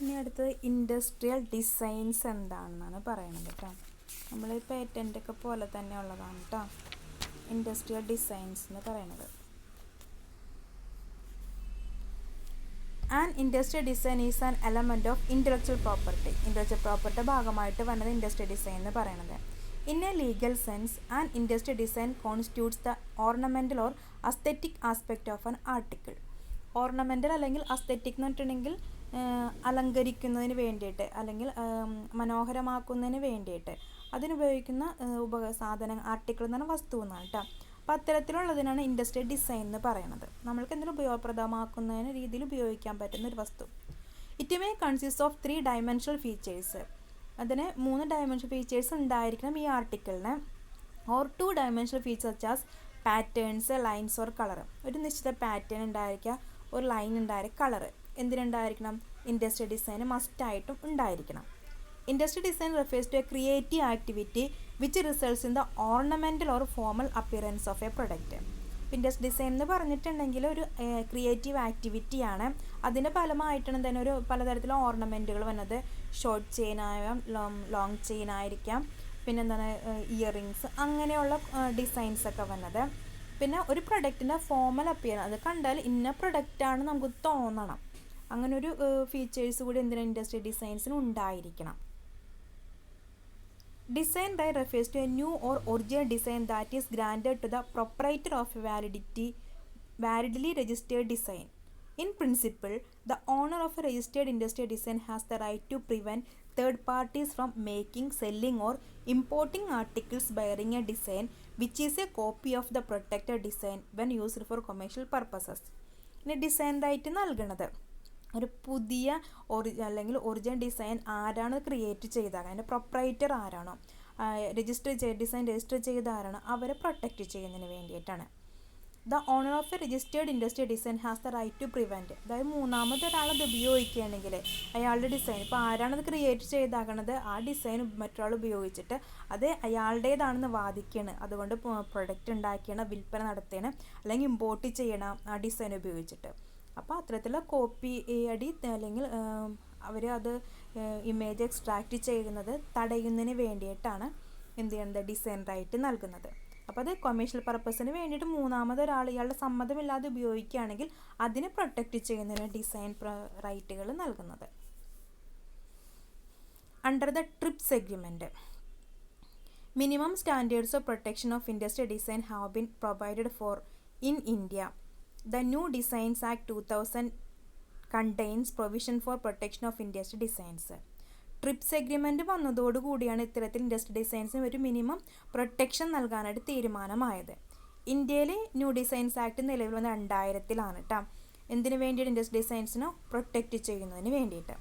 ഇനി അടുത്തത് industrial designs എന്താണെന്നാണ് പറയുന്നത് കേട്ടോ. നമ്മൾ പേറ്റൻ്റൊക്കെ പോലെ തന്നെ ഉള്ളതാണ് കേട്ടോ ഇൻഡസ്ട്രിയൽ ഡിസൈൻസ് എന്ന് പറയുന്നത്. And industrial design is an element of intellectual property. Intellectual property ഭാഗമായിട്ട് വന്നത് ഇൻഡസ്ട്രിയൽ ഡിസൈൻ എന്ന് പറയുന്നത്. In a legal sense an industrial design constitutes the ornamental or aesthetic aspect of an article. Ornamental അല്ലെങ്കിൽ aesthetic എന്ന് പറഞ്ഞിട്ടുണ്ടെങ്കിൽ അലങ്കരിക്കുന്നതിന് വേണ്ടിയിട്ട് അല്ലെങ്കിൽ മനോഹരമാക്കുന്നതിന് വേണ്ടിയിട്ട് അതിനുപയോഗിക്കുന്ന സാധനം ആർട്ടിക്കിൾ എന്ന് പറഞ്ഞാൽ വസ്തു എന്നാണ് കേട്ടോ. അപ്പോൾ അത്തരത്തിലുള്ളതിനാണ് ഇൻഡസ്ട്രിയൽ ഡിസൈൻ എന്ന് പറയുന്നത്. നമ്മൾക്ക് എന്തെങ്കിലും ഉപയോഗപ്രദമാക്കുന്നതിന് രീതിയിൽ ഉപയോഗിക്കാൻ പറ്റുന്ന ഒരു വസ്തു. It may consist of 3 dimensional features. അതിന് 3 ഡയമെൻഷണൽ ഫീച്ചേഴ്സ് ഉണ്ടായിരിക്കണം ഈ ആർട്ടിക്കിളിന്. Or 2 dimensional features as patterns, lines or colour. ഒരു നിശ്ചിത പാറ്റേൺ ഉണ്ടായിരിക്കുക, ഒരു ലൈൻ ഉണ്ടായിരിക്കുക, കളറ് എന്തിനുണ്ടായിരിക്കണം? ഇൻഡസ്ട്രിയൽ ഡിസൈന് മസ്റ്റായിട്ടും ഉണ്ടായിരിക്കണം. Industrial design refers to a creative activity which results in the ornamental or formal appearance of a product. Industrial design എന്ന് പറഞ്ഞിട്ടുണ്ടെങ്കിൽ ഒരു ക്രിയേറ്റീവ് ആക്ടിവിറ്റിയാണ്. അതിൻ്റെ ഫലമായിട്ടാണ് തന്നെ ഒരു പലതരത്തിലുള്ള ഓർണമെൻറ്റുകൾ വന്നത്. ഷോർട്ട് ചെയിൻ ആയാം, ലോങ് ചെയിൻ ആയിരിക്കാം, പിന്നെ എന്താണ് ഇയറിങ്സ്, അങ്ങനെയുള്ള ഡിസൈൻസൊക്കെ വന്നത്. പിന്നെ ഒരു പ്രൊഡക്റ്റിൻ്റെ ഫോമൽ അപ്പിയറൻസ്, അത് കണ്ടാൽ ഇന്ന പ്രൊഡക്റ്റാണ് നമുക്ക് തോന്നണം. അങ്ങനെ ഒരു ഫീച്ചേഴ്സ് കൂടി എന്തിനാ ഇൻഡസ്ട്രിയൽ ഡിസൈൻസിന് ഉണ്ടായിരിക്കണം. Design right refers to a new or original design that is granted to the proprietor of a validly registered design. In principle, the owner of a registered industrial design has the right to prevent third parties from making, selling or importing articles bearing a design which is a copy of the protected design when used for commercial purposes. ഇനി design right നൽകുന്നത് ഒരു പുതിയ അല്ലെങ്കിൽ original design ആരാണ് create ചെയ്തത്, അതിൻ്റെ proprietor ആരാണോ, design register ചെയ്ത ആരാണോ അവരെ പ്രൊട്ടക്റ്റ് ചെയ്യുന്നതിന് വേണ്ടിയിട്ടാണ്. The owner of a registered industrial design has the right to prevent. അതായത് മൂന്നാമതൊരാളത് ഉപയോഗിക്കുകയാണെങ്കിൽ അയാളുടെ ഡിസൈൻ, ഇപ്പോൾ ആരാണത് ക്രിയേറ്റ് ചെയ്താകണത് ആ ഡിസൈൻ മറ്റൊരാൾ ഉപയോഗിച്ചിട്ട് അത് അയാളുടേതാണെന്ന് വാദിക്കുകയാണ്. അതുകൊണ്ട് പ്രൊഡക്റ്റ് ഉണ്ടാക്കിയാണ്, വിൽപ്പന നടത്തുകയാണ്, അല്ലെങ്കിൽ ഇമ്പോർട്ട് ചെയ്യണം ആ ഡിസൈൻ ഉപയോഗിച്ചിട്ട്. അപ്പോൾ അത്തരത്തിലുള്ള കോപ്പി അടി അല്ലെങ്കിൽ അവർ അത് ഇമേജ് എക്സ്ട്രാക്റ്റ് ചെയ്യുന്നത് തടയുന്നതിന് വേണ്ടിയിട്ടാണ് എന്ത് ചെയ്യുന്നത് ഡിസൈൻ റൈറ്റ് നൽകുന്നത്. അപ്പോൾ അത് കൊമേഴ്ഷ്യൽ പർപ്പസിന് വേണ്ടിയിട്ട് മൂന്നാമതൊരാൾ ഇയാളുടെ സമ്മതമില്ലാതെ ഉപയോഗിക്കുകയാണെങ്കിൽ അതിനെ പ്രൊട്ടക്റ്റ് ചെയ്യുന്നതിന് ഡിസൈൻ റൈറ്റുകൾ നൽകുന്നത്. Under the TRIPS agreement, minimum standards of protection of industrial design have been provided four in India. The New Designs Act 2000 contains provision for protection of industry designs. TRIPS agreement വന്നതോടുകൂടിയാണ് ഇത്തരത്തിൽ industry ഡിസൈൻസിന് ഒരു minimum protection നൽകാനായിട്ട് തീരുമാനമായത്. ഇന്ത്യയിൽ new designs act നിലവിൽ വന്ന 2000-ലാണ് കേട്ടോ. എന്തിനു വേണ്ടിയിട്ട് ഇൻഡസ്ട്രി ഡിസൈൻസിനെ പ്രൊട്ടക്റ്റ് ചെയ്യുന്നതിന് വേണ്ടിയിട്ട്.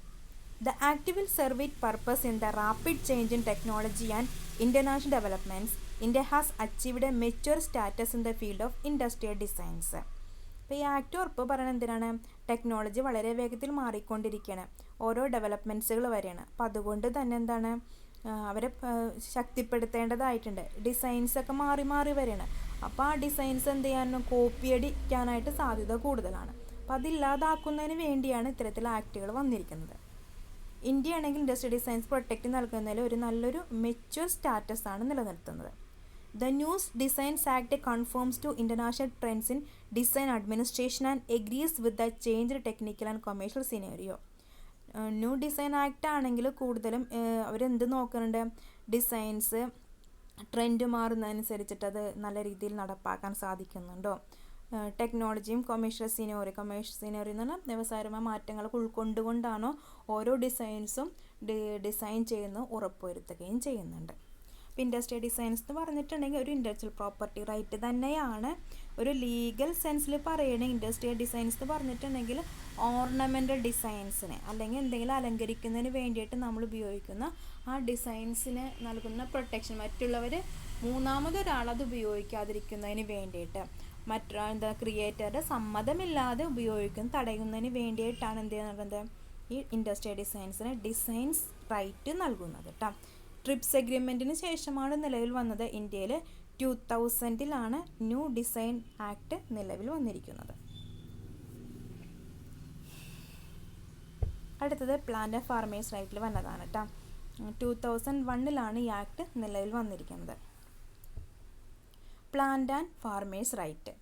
The act will serve its purpose in the rapid change in technology and international developments. India has achieved a mature status in the field of industrial designs. അപ്പോൾ ഈ act ഉറപ്പ് പറയുന്നത് എന്തിനാണ്? ടെക്നോളജി വളരെ വേഗത്തിൽ മാറിക്കൊണ്ടിരിക്കുകയാണ്, ഓരോ ഡെവലപ്മെൻറ്റ്സുകൾ വരെയാണ്. അപ്പോൾ അതുകൊണ്ട് തന്നെ എന്താണ് അവരെ ശക്തിപ്പെടുത്തേണ്ടതായിട്ടുണ്ട്. ഡിസൈൻസൊക്കെ മാറി മാറി വരെയാണ്. അപ്പോൾ ആ ഡിസൈൻസ് എന്ത് ചെയ്യാൻ കോപ്പി അടിക്കാനായിട്ട് സാധ്യത കൂടുതലാണ്. അപ്പോൾ അതില്ലാതാക്കുന്നതിന് വേണ്ടിയാണ് ഇത്തരത്തിൽ ആക്റ്റുകൾ വന്നിരിക്കുന്നത്. ഇന്ത്യ ആണെങ്കിൽ ഇൻഡസ്ട്രിയൽ ഡിസൈൻസ് പ്രൊട്ടക്റ്റ് നൽകുന്നതിൽ ഒരു നല്ലൊരു മെച്യൂർ സ്റ്റാറ്റസ് ആണ് നിലനിർത്തുന്നത്. The New Designs Act conforms to international trends in design administration and agrees with the changed technical and commercial scenario. New design act ആണെങ്കിൽ കൂടുതലും അവരെന്ത് നോക്കുന്നുണ്ട്? ഡിസൈൻസ് ട്രെൻഡ് മാറുന്നതനുസരിച്ചിട്ട് അത് നല്ല രീതിയിൽ നടപ്പാക്കാൻ സാധിക്കുന്നുണ്ടോ, ടെക്നോളജിയും കൊമേഴ്ഷ്യൽ സിനോറി എന്ന് പറഞ്ഞാൽ വ്യവസായപരമായ മാറ്റങ്ങൾ ഉൾക്കൊണ്ടുകൊണ്ടാണോ ഓരോ ഡിസൈൻസും ഡിസൈൻ ചെയ്യുന്നത് ഉറപ്പുവരുത്തുകയും ചെയ്യുന്നുണ്ട്. ഇൻഡസ്ട്രിയൽ ഡിസൈൻസ് എന്ന് പറഞ്ഞിട്ടുണ്ടെങ്കിൽ ഒരു ഇൻ്റലക്ച്വൽ പ്രോപ്പർട്ടി റൈറ്റ് തന്നെയാണ്. ഒരു ലീഗൽ സെൻസിൽ പറയുന്ന ഇൻഡസ്ട്രിയൽ ഡിസൈൻസ് എന്ന് പറഞ്ഞിട്ടുണ്ടെങ്കിൽ ഓർണമെൻ്റൽ ഡിസൈൻസിന് അല്ലെങ്കിൽ എന്തെങ്കിലും അലങ്കരിക്കുന്നതിന് വേണ്ടിയിട്ട് നമ്മൾ ഉപയോഗിക്കുന്ന ആ ഡിസൈൻസിന് നൽകുന്ന പ്രൊട്ടക്ഷൻ, മറ്റുള്ളവർ മൂന്നാമതൊരാളത് ഉപയോഗിക്കാതിരിക്കുന്നതിന് വേണ്ടിയിട്ട്, ക്രിയേറ്ററുടെ സമ്മതമില്ലാതെ തടയുന്നതിന് വേണ്ടിയിട്ടാണ് എന്ത് ചെയ്യുന്നത് ഈ ഇൻഡസ്ട്രിയൽ ഡിസൈൻസിന് ഡിസൈൻസ് റൈറ്റ് നൽകുന്നത് കേട്ടോ. ട്രിപ്സ് എഗ്രിമെൻറ്റിന് ശേഷമാണ് നിലവിൽ വന്നത്. ഇന്ത്യയിൽ 2000-ലാണ് ന്യൂ ഡിസൈൻ ആക്ട് നിലവിൽ വന്നിരിക്കുന്നത്. അടുത്തത് പ്ലാന്റ് ആൻഡ് ഫാർമേഴ്സ് റൈറ്റിൽ വന്നതാണ് കേട്ടോ. 2001 ഈ ആക്ട് നിലവിൽ വന്നിരിക്കുന്നത്. Plant and farmers right.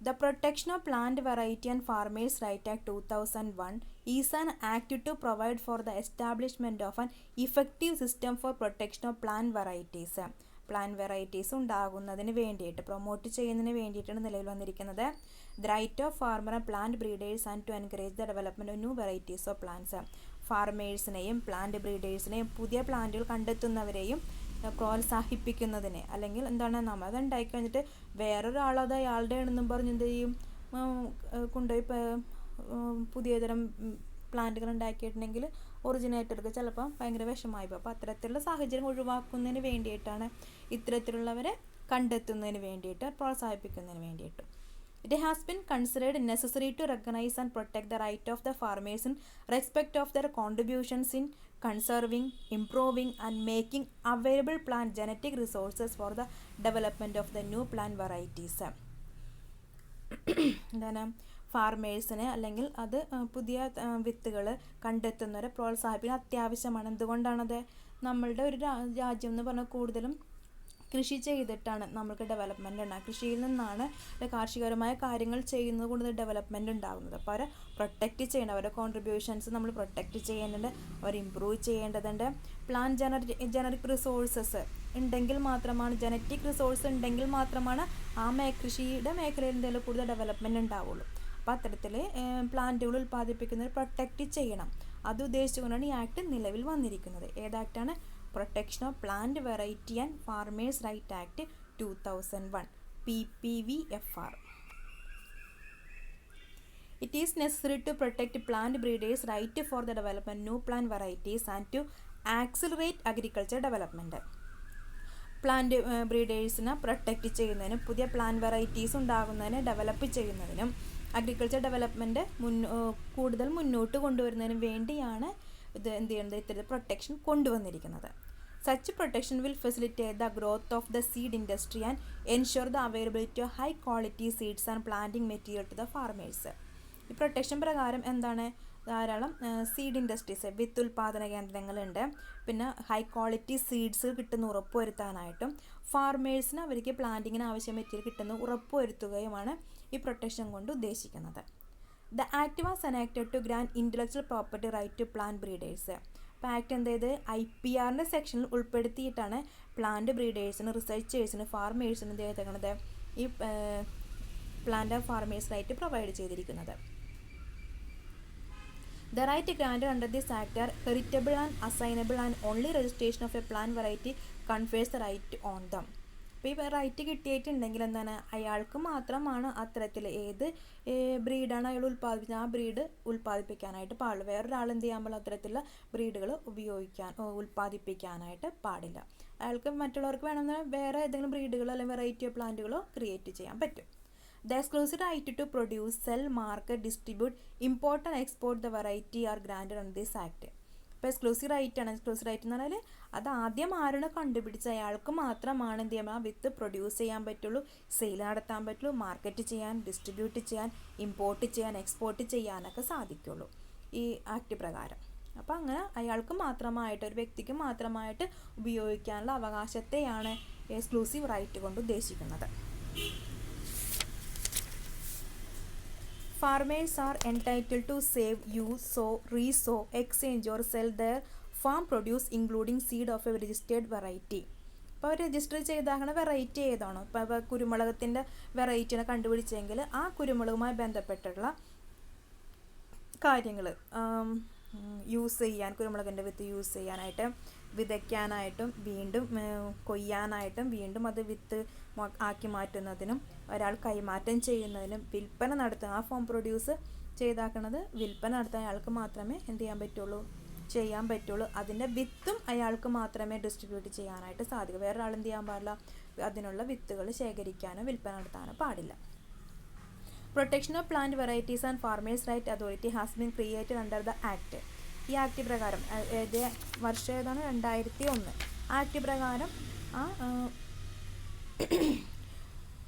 The Protection of Plant Variety and Farmers' Right Act 2001 is an act to provide for the establishment of an effective system for protection of plant varieties. Plant varieties ഉണ്ടാകുന്നതിന് വേണ്ടിയിട്ട് promote ചെയ്യുന്നതിന് വേണ്ടിയിട്ടാണ് നിലവിൽ വന്നിരിക്കുന്നത്. The right of farmer and plant breeders and to encourage the development of new varieties of plants. ഫാർമേഴ്സിനെയും plant ബ്രീഡേഴ്സിനെയും പുതിയ പ്ലാന്റുകൾ കണ്ടെത്തുന്നവരെയും പ്രോത്സാഹിപ്പിക്കുന്നതിന്, അല്ലെങ്കിൽ എന്താണ്, നമ്മൾ അത് ഉണ്ടാക്കി കഴിഞ്ഞിട്ട് വേറൊരാളത് അയാളുടെ ആണെന്നും പറഞ്ഞ് എന്ത് ചെയ്യും, കൊണ്ടുപോയി പുതിയ തരം പ്ലാന്റുകൾ ഉണ്ടാക്കിയിട്ടുണ്ടെങ്കിൽ ഒറിജിനേറ്റർക്ക് ചിലപ്പോൾ ഭയങ്കര വിഷമായി പോകും. അപ്പോൾ അത്തരത്തിലുള്ള സാഹചര്യം ഒഴിവാക്കുന്നതിന് വേണ്ടിയിട്ടാണ് ഇത്തരത്തിലുള്ളവരെ കണ്ടെത്തുന്നതിന് വേണ്ടിയിട്ട് പ്രോത്സാഹിപ്പിക്കുന്നതിന് വേണ്ടിയിട്ട്. It has been considered necessary to recognize and protect the right of the farmers in respect of their contributions in conserving, improving and making available plant genetic resources for the development of the new plant varieties. എന്താണ്, ഫാർമേഴ്സിന് അല്ലെങ്കിൽ അത് പുതിയ വിത്തുകൾ കണ്ടെത്തുന്നവരെ പ്രോത്സാഹിപ്പിക്കാൻ അത്യാവശ്യമാണ്. എന്തുകൊണ്ടാണത്? നമ്മളുടെ ഒരു രാജ്യം എന്ന് പറഞ്ഞാൽ കൂടുതലും കൃഷി ചെയ്തിട്ടാണ് നമ്മൾക്ക് ഡെവലപ്മെൻറ്റ് ഉണ്ടാകുക. കൃഷിയിൽ നിന്നാണ് കാർഷികപരമായ കാര്യങ്ങൾ ചെയ്യുന്നത് കൊണ്ട് ഡെവലപ്മെൻറ്റ് ഉണ്ടാകുന്നത്. അപ്പോൾ അവരെ പ്രൊട്ടക്റ്റ് ചെയ്യണം, അവരുടെ കോൺട്രിബ്യൂഷൻസ് നമ്മൾ പ്രൊട്ടക്റ്റ് ചെയ്യേണ്ടതുണ്ട്, അവർ ഇമ്പ്രൂവ് ചെയ്യേണ്ടതുണ്ട്. പ്ലാന്റ് ജനറിക് റിസോഴ്സസ് ഉണ്ടെങ്കിൽ മാത്രമാണ്, ജനറ്റിക് റിസോഴ്സ് ഉണ്ടെങ്കിൽ മാത്രമാണ് ആ കൃഷിയുടെ മേഖലയിൽ എന്തെങ്കിലും കൂടുതൽ ഡെവലപ്മെൻറ്റ് ഉണ്ടാവുള്ളൂ. അപ്പോൾ അത്തരത്തിൽ പ്ലാന്റുകൾ ഉൽപ്പാദിപ്പിക്കുന്നവർ പ്രൊട്ടക്റ്റ് ചെയ്യണം. അത് ഉദ്ദേശിച്ചുകൊണ്ടാണ് ഈ ആക്ട് നിലവിൽ വന്നിരിക്കുന്നത്. ഏതാക്റ്റാണ്? Protection of Plant Variety and Farmers' Right Act 2001 PPVFR. It is necessary to protect plant breeders' right for the development of new plant varieties and to accelerate agriculture development. Plant ബ്രീഡേഴ്സിനെ protect ചെയ്യുന്നതിനും പുതിയ plant varieties ഉണ്ടാകുന്നതിന് develop ചെയ്യുന്നതിനും agriculture development കൂടുതൽ മുന്നോട്ട് കൊണ്ടുവരുന്നതിനും വേണ്ടിയാണ് ഇത് എന്ത് ചെയ്യുന്നത്, ഇത്തരത്തിൽ പ്രൊട്ടക്ഷൻ കൊണ്ടുവന്നിരിക്കുന്നത്. Such protection will facilitate the growth of the seed industry and ensure the availability of high quality seeds and planting material to the farmers. ഈ പ്രൊട്ടക്ഷൻ പ്രകാരം എന്താണ്, ധാരാളം സീഡ് ഇൻഡസ്ട്രീസ്, വിത്ത് ഉൽപ്പാദന കേന്ദ്രങ്ങളുണ്ട്. പിന്നെ ഹൈ ക്വാളിറ്റി സീഡ്സ് കിട്ടുന്ന ഉറപ്പുവരുത്താനായിട്ടും ഫാർമേഴ്സിന് അവർക്ക് പ്ലാന്റിങ്ങിന് ആവശ്യം മെറ്റീരിയൽ കിട്ടുന്ന ഉറപ്പുവരുത്തുകയുമാണ് ഈ പ്രൊട്ടക്ഷൻ കൊണ്ട് ഉദ്ദേശിക്കുന്നത്. The Act was enacted to grant intellectual property right to plant breeders. അപ്പോൾ ആക്ട് എന്ത് ചെയ്ത് IPRൻ്റെ സെക്ഷനിൽ ഉൾപ്പെടുത്തിയിട്ടാണ് പ്ലാന്റ് ബ്രീഡേഴ്സിന്, റിസർച്ചേഴ്സിന്, ഫാർമേഴ്സിന് എന്ത് ചെയ്തേക്കുന്നത്, ഈ plant and farmers right provide ചെയ്തിരിക്കുന്നത്. The right granted under this act are heritable and assignable and only registration of a plant variety confers the right on them. അപ്പോൾ ഈ റൈറ്റ് കിട്ടിയിട്ടുണ്ടെങ്കിൽ എന്താണ്, അയാൾക്ക് മാത്രമാണ് അത്തരത്തിൽ ഏത് ബ്രീഡാണ് അയാൾ ഉൽപ്പാദിപ്പിച്ചത് ആ ബ്രീഡ് ഉൽപ്പാദിപ്പിക്കാനായിട്ട് പാടുള്ളൂ. വേറൊരാൾ എന്ത് ചെയ്യാൻ പാടില്ല, അത്തരത്തിലുള്ള ബ്രീഡുകൾ ഉൽപ്പാദിപ്പിക്കാനായിട്ട് പാടില്ല. അയാൾക്ക് മറ്റുള്ളവർക്ക് വേണമെന്ന് വേറെ ഏതെങ്കിലും ബ്രീഡുകളോ അല്ലെങ്കിൽ വെറൈറ്റി ഓഫ് പ്ലാന്റുകളോ ക്രിയേറ്റ് ചെയ്യാൻ പറ്റും. The exclusive right to produce, sell, market, distribute, import and export the variety are granted under this act. ഇപ്പോൾ എക്സ്ക്ലൂസീവ് റൈറ്റ് ആണ്. എക്സ്ക്ലൂസീവ് റൈറ്റ് എന്ന് പറഞ്ഞാൽ അത് ആദ്യം ആരാണ് കണ്ടുപിടിച്ച അയാൾക്ക് മാത്രമാണ് എന്ത് ചെയ്യാൻ, ആ വിത്ത് പ്രൊഡ്യൂസ് ചെയ്യാൻ പറ്റുള്ളൂ, സെയിൽ നടത്താൻ പറ്റുള്ളൂ, മാർക്കറ്റ് ചെയ്യാൻ, ഡിസ്ട്രിബ്യൂട്ട് ചെയ്യാൻ, ഇമ്പോർട്ട് ചെയ്യാൻ, എക്സ്പോർട്ട് ചെയ്യാനൊക്കെ സാധിക്കുള്ളൂ ഈ ആക്ട് പ്രകാരം. അപ്പോൾ അങ്ങനെ അയാൾക്ക് മാത്രമായിട്ട്, ഒരു വ്യക്തിക്ക് മാത്രമായിട്ട് ഉപയോഗിക്കാനുള്ള അവകാശത്തെയാണ് എക്സ്ക്ലൂസീവ് റൈറ്റ് കൊണ്ട് ഉദ്ദേശിക്കുന്നത്. Farmers are entitled to save, use, sow, re-sow, exchange or sell their farm produce including seed of a registered variety. അപ്പോൾ രജിസ്റ്റർ ചെയ്താകണ വെറൈറ്റി ഏതാണോ, ഇപ്പോൾ കുരുമുളകത്തിൻ്റെ വെറൈറ്റിനെ കണ്ടുപിടിച്ചെങ്കിൽ ആ കുരുമുളകുമായി ബന്ധപ്പെട്ടുള്ള കാര്യങ്ങൾ യൂസ് ചെയ്യാൻ, കുരുമുളകിൻ്റെ വിത്ത് യൂസ് ചെയ്യാനായിട്ട്, വിതയ്ക്കാനായിട്ടും വീണ്ടും കൊയ്യാനായിട്ടും വീണ്ടും അത് വിത്ത് ആക്കി മാറ്റുന്നതിനും ഒരാൾ കൈമാറ്റം ചെയ്യുന്നതിനും വിൽപ്പന നടത്തുക, ആ ഫോം പ്രൊഡ്യൂസ് ചെയ്താക്കണത് വിൽപ്പന നടത്താൻ അയാൾക്ക് മാത്രമേ എന്ത് ചെയ്യാൻ പറ്റുള്ളൂ. അതിൻ്റെ വിത്തും അയാൾക്ക് മാത്രമേ ഡിസ്ട്രിബ്യൂട്ട് ചെയ്യാനായിട്ട് സാധിക്കൂ. വേറൊരാൾ എന്ത് ചെയ്യാൻ പാടില്ല, അതിനുള്ള വിത്തുകൾ ശേഖരിക്കാനോ വിൽപ്പന നടത്താനോ പാടില്ല. Protection of plant varieties and farmers right authority has been created under the act. ഈ ആക്ട് പ്രകാരം വർഷം ഏതാണ്, 2001. ആക്ട് പ്രകാരം ആ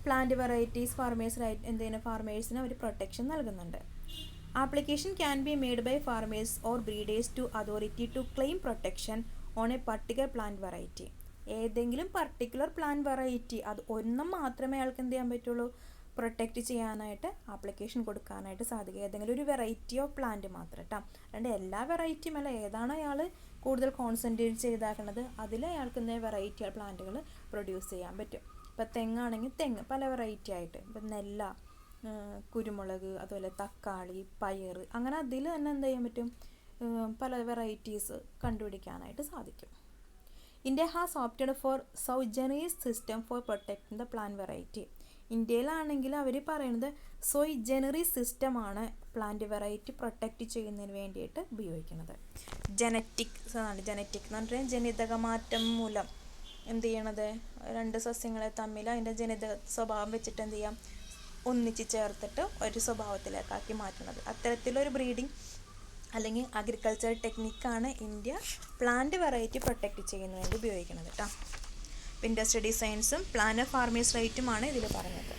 പ്ലാന്റ് വെറൈറ്റീസ് ഫാർമേഴ്സ് റൈറ്റ് എന്തെങ്കിലും ഫാർമേഴ്സിന് ഒരു പ്രൊട്ടക്ഷൻ നൽകുന്നുണ്ട്. Application can be made by farmers or breeders to authority to claim protection on a particular plant variety. ഏതെങ്കിലും പർട്ടിക്കുലർ പ്ലാന്റ് വെറൈറ്റി അത് ഒന്നും മാത്രമേ അയാൾക്ക് എന്ത് ചെയ്യാൻ പറ്റുള്ളൂ, പ്രൊട്ടക്റ്റ് ചെയ്യാനായിട്ട് ആപ്ലിക്കേഷൻ കൊടുക്കാനായിട്ട് സാധിക്കുക. ഏതെങ്കിലും ഒരു വെറൈറ്റി ഓഫ് പ്ലാന്റ് മാത്രം കേട്ടോ, അതുകൊണ്ട് എല്ലാ വെറൈറ്റിയും അല്ല, ഏതാണ് അയാൾ കൂടുതൽ കോൺസെൻട്രേറ്റ് ചെയ്താക്കുന്നത് അതിൽ അയാൾക്ക് എന്തെങ്കിലും വെറൈറ്റി പ്ലാന്റുകൾ പ്രൊഡ്യൂസ് ചെയ്യാൻ പറ്റും. ഇപ്പോൾ തെങ്ങാണെങ്കിൽ തെങ്ങ് പല വെറൈറ്റി ആയിട്ട്, ഇപ്പം നെല്ല, കുരുമുളക്, അതുപോലെ തക്കാളി, പയർ, അങ്ങനെ അതിൽ തന്നെ എന്ത് ചെയ്യാൻ പറ്റും, പല വെറൈറ്റീസ് കണ്ടുപിടിക്കാനായിട്ട് സാധിക്കും. India has opted for sui generis system for protecting the plant variety. ഇന്ത്യയിലാണെങ്കിൽ അവർ പറയുന്നത് സോയ് ജനറീസ് സിസ്റ്റമാണ് പ്ലാന്റ് വെറൈറ്റി പ്രൊട്ടക്റ്റ് ചെയ്യുന്നതിന് വേണ്ടിയിട്ട് ഉപയോഗിക്കുന്നത്. ജനറ്റിക് എന്ന് പറഞ്ഞാൽ ജനിതക മാറ്റം മൂലം എന്ത് ചെയ്യണത്, രണ്ട് സസ്യങ്ങളെ തമ്മിൽ അതിൻ്റെ ജനിതക സ്വഭാവം വെച്ചിട്ട് എന്ത് ചെയ്യാം, ഒന്നിച്ച് ചേർത്തിട്ട് ഒരു സ്വഭാവത്തിലേക്കാക്കി മാറ്റുന്നത്. അത്തരത്തിലൊരു ബ്രീഡിങ് അല്ലെങ്കിൽ അഗ്രികൾച്ചർ ടെക്നിക്കാണ് ഇന്ത്യ പ്ലാന്റ് വെറൈറ്റി പ്രൊട്ടക്റ്റ് ചെയ്യുന്നതിന് വേണ്ടി ഉപയോഗിക്കുന്നത് കേട്ടോ. ഇൻഡസ്ട്രി ഡിസൈൻസും പ്ലാൻ ഓഫ് ഫാർമേഴ്സ് റൈറ്റുമാണ് ഇതിൽ പറഞ്ഞത്.